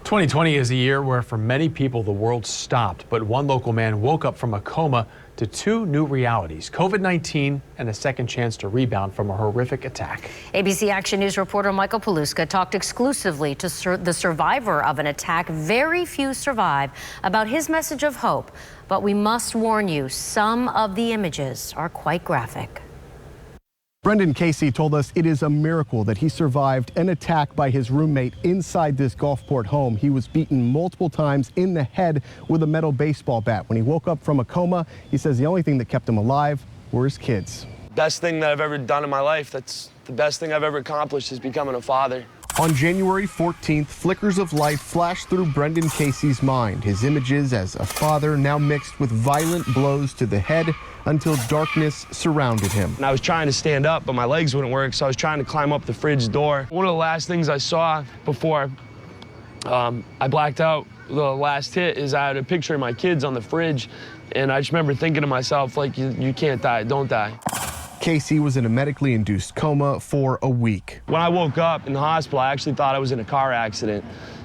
2020 is a year where for many people the world stopped, but one local man woke up from a coma to two new realities: COVID-19 and a second chance to rebound from a horrific attack. ABC Action News reporter Michael Paluska talked exclusively to the survivor of an attack very few survive about his message of hope. But we must warn you, some of the images are quite graphic. Brendan Casey told us it is a miracle that he survived an attack by his roommate inside this Gulfport home. He was beaten multiple times in the head with a metal baseball bat. When he woke up from a coma, he says the only thing that kept him alive were his kids. Best thing that I've ever done in my life. That's the best thing I've ever accomplished, is becoming a father. On January 14th, flickers of life flashed through Brendan Casey's mind. His images as a father now mixed with violent blows to the head until darkness surrounded him. And I was trying to stand up, but my legs wouldn't work, so I was trying to climb up the fridge door. One of the last things I saw before I blacked out, the last hit, is I had a picture of my kids on the fridge, and I just remember thinking to myself, like, you can't die, don't die. Casey was in a medically induced coma for a week. When I woke up in the hospital, I actually thought I was in a car accident.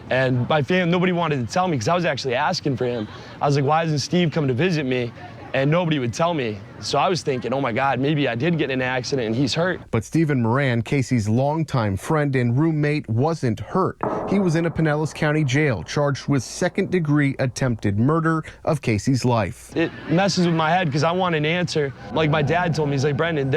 And my family, nobody wanted to tell me, because I was actually asking for him. I was like, why isn't Steve coming to visit me? And nobody would tell me. So I was thinking, oh my God, maybe I did get in an accident and he's hurt. But Stephen Moran, Casey's longtime friend and roommate, wasn't hurt. He was in a Pinellas County jail, charged with second-degree attempted murder of Casey's life. It messes with my head because I want an answer. Like my dad told me, he's like, Brendan,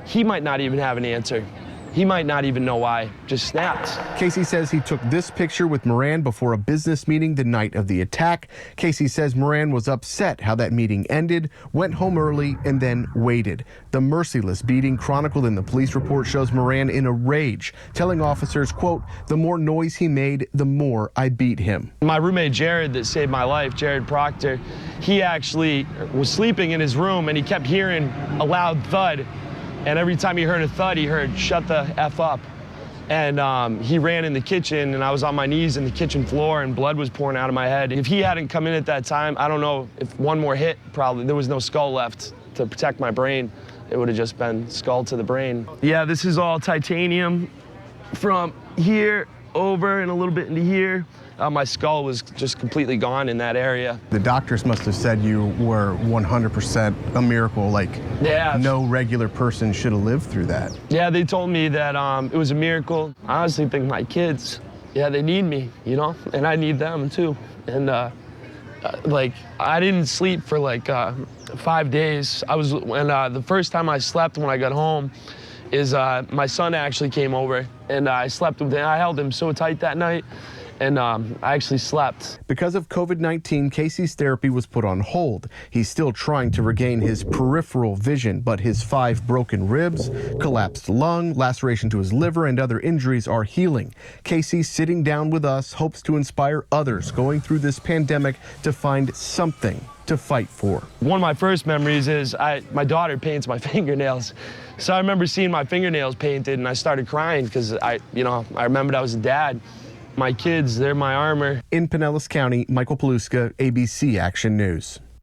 he might not even have an answer. He might not even know why. Just snapped. Casey says he took this picture with Moran before a business meeting the night of the attack. Casey says Moran was upset how that meeting ended, went home early, and then waited. The merciless beating chronicled in the police report shows Moran in a rage, telling officers, quote, "The more noise he made, the more I beat him." My roommate Jared, that saved my life, Jared Proctor, he actually was sleeping in his room and he kept hearing a loud thud. And every time he heard a thud, he heard, "Shut the F up." And he ran in the kitchen, and I was on my knees in the kitchen floor, and blood was pouring out of my head. If he hadn't come in at that time, I don't know if one more hit, probably. There was no skull left to protect my brain. It would have just been skull to the brain. Yeah, this is all titanium from here over and a little bit into here. My skull was just completely gone in that area. The doctors must have said you were 100% a miracle, like no regular person should have lived through that. Yeah, they told me that it was a miracle. I honestly think my kids, yeah, they need me, you know, and I need them too. And like, I didn't sleep for like 5 days. The first time I slept when I got home is my son actually came over, and I slept with him. I held him so tight that night. And I actually slept. Because of COVID-19, Casey's therapy was put on hold. He's still trying to regain his peripheral vision, but his 5 broken ribs, collapsed lung, laceration to his liver, and other injuries are healing. Casey, sitting down with us, hopes to inspire others going through this pandemic to find something to fight for. One of my first memories is my daughter paints my fingernails. So I remember seeing my fingernails painted, and I started crying because I remembered I was a dad. My kids, they're my armor. In Pinellas County, Michael Paluska, ABC Action News.